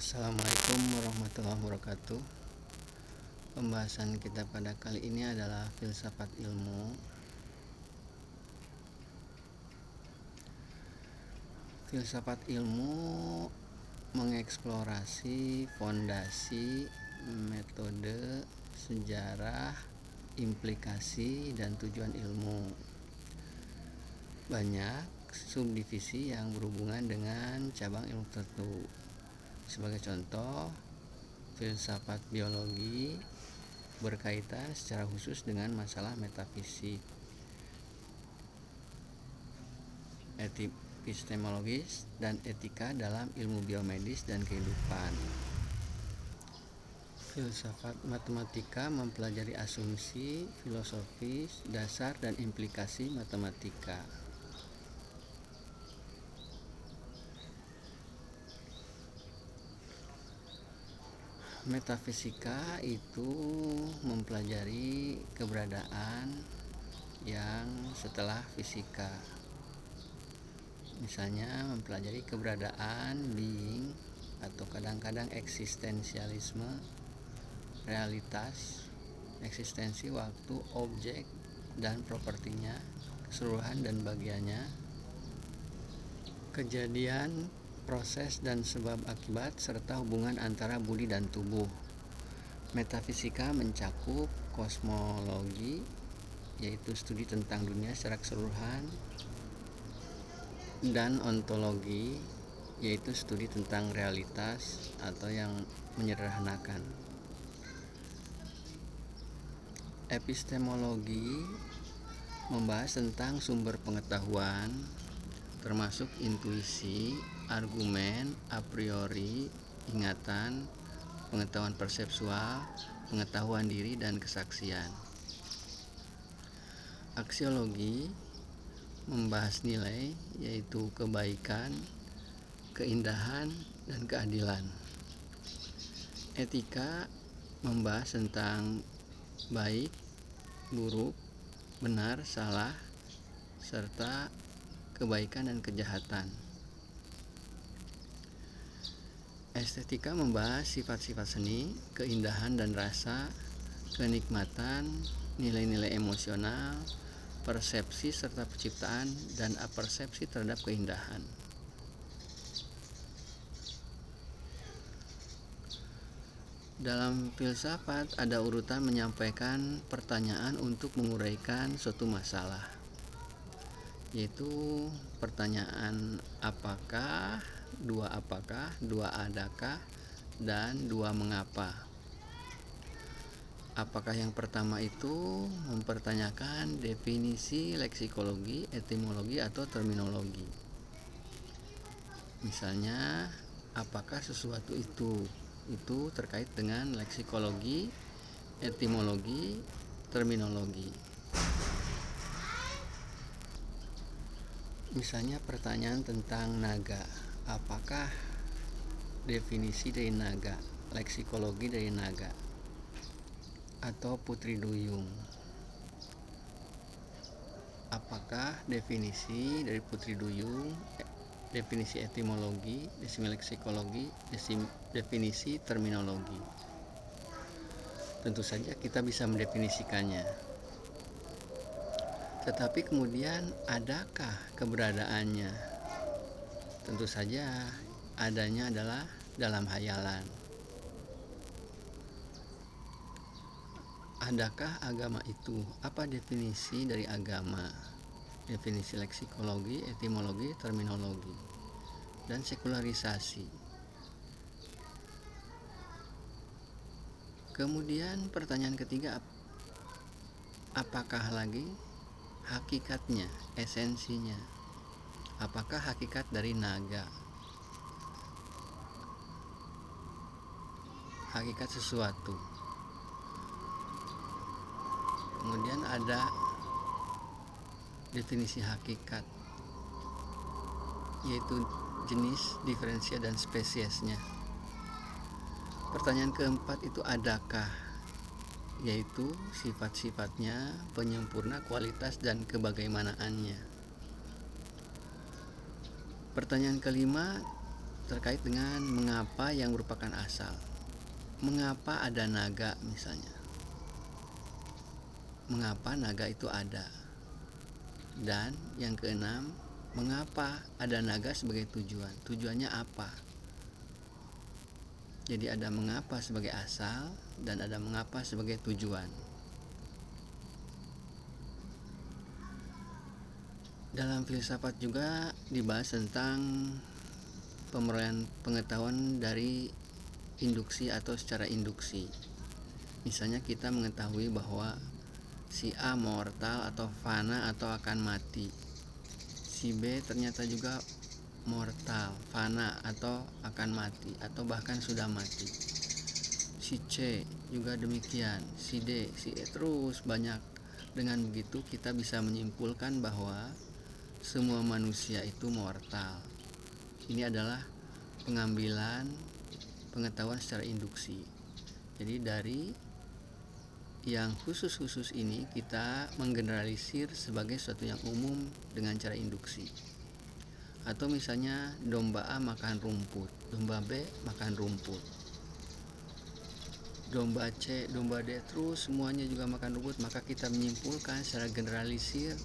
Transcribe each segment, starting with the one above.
Assalamualaikum warahmatullahi wabarakatuh. Pembahasan kita pada kali ini adalah filsafat ilmu. Filsafat ilmu mengeksplorasi fondasi, metode, sejarah, implikasi, dan tujuan ilmu. Banyak subdivisi yang berhubungan dengan cabang ilmu tertentu. Sebagai contoh, filsafat biologi berkaitan secara khusus dengan masalah metafisik, epistemologis, dan etika dalam ilmu biomedis dan kehidupan. Filsafat matematika mempelajari asumsi, filosofis, dasar, dan implikasi matematika. Metafisika itu mempelajari keberadaan yang setelah fisika. Misalnya mempelajari keberadaan being atau kadang-kadang eksistensialisme, realitas, eksistensi waktu, objek, dan propertinya, keseluruhan dan bagiannya, kejadian, proses dan sebab akibat, serta hubungan antara budi dan tubuh. Metafisika mencakup kosmologi, yaitu studi tentang dunia secara keseluruhan, dan ontologi, yaitu studi tentang realitas atau yang menyederhanakan. Epistemologi membahas tentang sumber pengetahuan, termasuk intuisi, argumen, a priori, ingatan, pengetahuan persepsual, pengetahuan diri, dan kesaksian. Aksiologi membahas nilai, yaitu kebaikan, keindahan, dan keadilan. Etika membahas tentang baik, buruk, benar, salah, serta kebaikan dan kejahatan. Estetika membahas sifat-sifat seni, keindahan dan rasa, kenikmatan, nilai-nilai emosional, persepsi serta penciptaan, dan apersepsi terhadap keindahan. Dalam filsafat ada urutan menyampaikan pertanyaan untuk menguraikan suatu masalah, yaitu pertanyaan apakah, dua adakah, dan dua mengapa. Apakah yang pertama itu mempertanyakan definisi leksikologi, etimologi, atau terminologi. Misalnya, apakah sesuatu itu terkait dengan leksikologi, etimologi, terminologi. Misalnya pertanyaan tentang naga, apakah definisi dari naga, leksikologi dari naga, atau putri duyung. Apakah definisi dari putri duyung, definisi etimologi, definisi leksikologi, definisi terminologi. Tentu saja kita bisa mendefinisikannya. Tetapi kemudian adakah keberadaannya? Tentu saja adanya adalah dalam hayalan. Adakah agama itu? Apa definisi dari agama? Definisi leksikologi, etimologi, terminologi, dan sekularisasi. Kemudian pertanyaan ketiga, apakah lagi hakikatnya, esensinya? Apakah hakikat dari naga? Hakikat sesuatu. Kemudian ada definisi hakikat, yaitu jenis, diferensia, dan spesiesnya. Pertanyaan keempat itu adakah, yaitu sifat-sifatnya, penyempurna, kualitas, dan kebagaimanaannya. Pertanyaan kelima, terkait dengan mengapa yang merupakan asal. Mengapa ada naga misalnya? Mengapa naga itu ada? Dan yang keenam, mengapa ada naga sebagai tujuan? Tujuannya apa? Jadi ada mengapa sebagai asal dan ada mengapa sebagai tujuan. Dalam filsafat juga dibahas tentang pemerolehan pengetahuan dari induksi atau secara induksi. Misalnya kita mengetahui bahwa si A mortal atau fana atau akan mati. Si B ternyata juga mortal, fana atau akan mati atau bahkan sudah mati. Si C juga demikian, si D, si E, terus banyak. Dengan begitu kita bisa menyimpulkan bahwa semua manusia itu mortal. Ini adalah pengambilan pengetahuan secara induksi. Jadi dari yang khusus-khusus ini kita menggeneralisir sebagai sesuatu yang umum dengan cara induksi. Atau misalnya domba A makan rumput, domba B makan rumput, domba C, domba D, terus semuanya juga makan rumput, maka kita menyimpulkan secara generalisir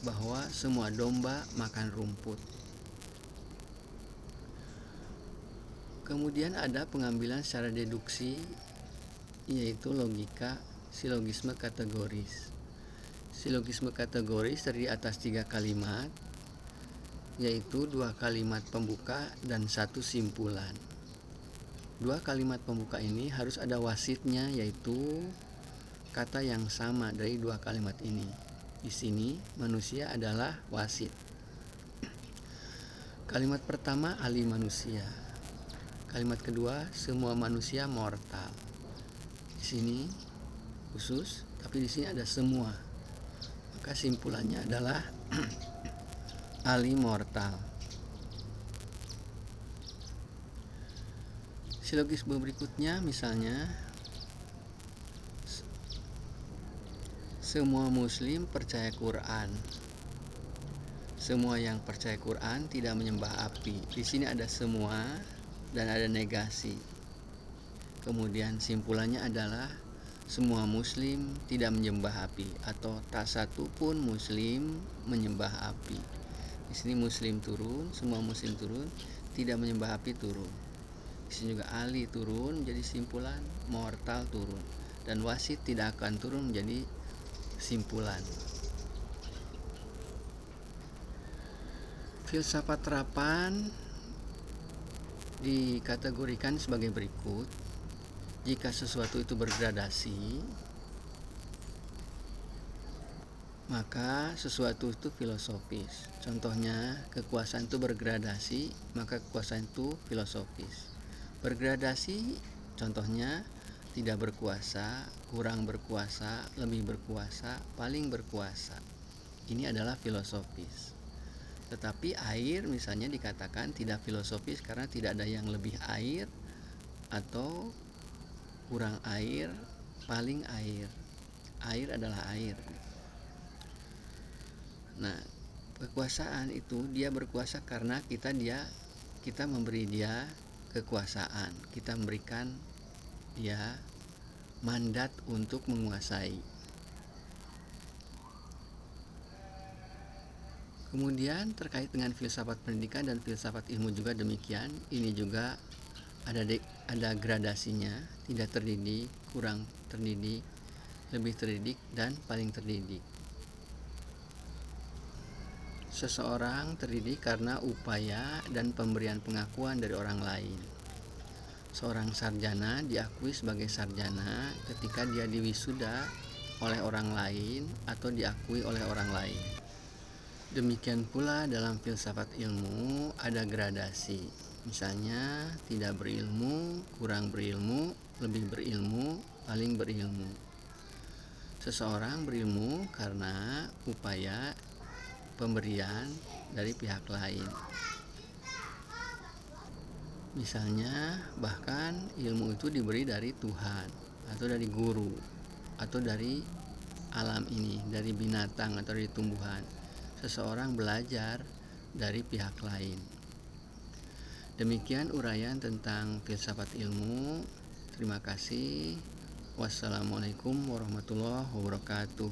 bahwa semua domba makan rumput. Kemudian ada pengambilan secara deduksi, yaitu logika silogisme kategoris. Silogisme kategoris terdiri atas 3 kalimat, yaitu 2 kalimat pembuka dan 1 simpulan. 2 kalimat pembuka ini harus ada wasitnya, yaitu kata yang sama dari 2 kalimat ini. Di sini manusia adalah wasit. Kalimat pertama ahli manusia. Kalimat kedua semua manusia mortal. Di sini khusus, tapi di sini ada semua. Maka simpulannya adalah ahli mortal. Silogisme berikutnya misalnya semua muslim percaya Quran. Semua yang percaya Quran tidak menyembah api. Di sini ada semua dan ada negasi. Kemudian simpulannya adalah semua muslim tidak menyembah api, atau tak satu pun muslim menyembah api. Di sini muslim turun, semua muslim turun, tidak menyembah api turun. Di sini juga ahli turun, jadi simpulan mortal turun, dan wasit tidak akan turun menjadi simpulan. Filsafat terapan dikategorikan sebagai berikut. Jika sesuatu itu bergradasi, maka sesuatu itu filosofis. Contohnya, kekuasaan itu bergradasi, maka kekuasaan itu filosofis. Bergradasi, contohnya tidak berkuasa, kurang berkuasa, lebih berkuasa, paling berkuasa. Ini adalah filosofis. Tetapi air misalnya dikatakan tidak filosofis karena tidak ada yang lebih air atau kurang air, paling air. Air adalah air. Nah, kekuasaan itu dia berkuasa karena kita memberi dia kekuasaan. Kita memberikan dia mandat untuk menguasai. Kemudian terkait dengan filsafat pendidikan dan filsafat ilmu juga demikian. Ini juga ada gradasinya, tidak terdidik, kurang terdidik, lebih terdidik, dan paling terdidik. Seseorang terdidik karena upaya dan pemberian pengakuan dari orang lain. Seorang sarjana diakui sebagai sarjana ketika dia diwisuda oleh orang lain atau diakui oleh orang lain. Demikian pula dalam filsafat ilmu ada gradasi. Misalnya tidak berilmu, kurang berilmu, lebih berilmu, paling berilmu. Seseorang berilmu karena upaya pemberian dari pihak lain. Misalnya bahkan ilmu itu diberi dari Tuhan atau dari guru atau dari alam ini, dari binatang atau dari tumbuhan. Seseorang belajar dari pihak lain. Demikian uraian tentang filsafat ilmu. Terima kasih. Wassalamualaikum warahmatullahi wabarakatuh.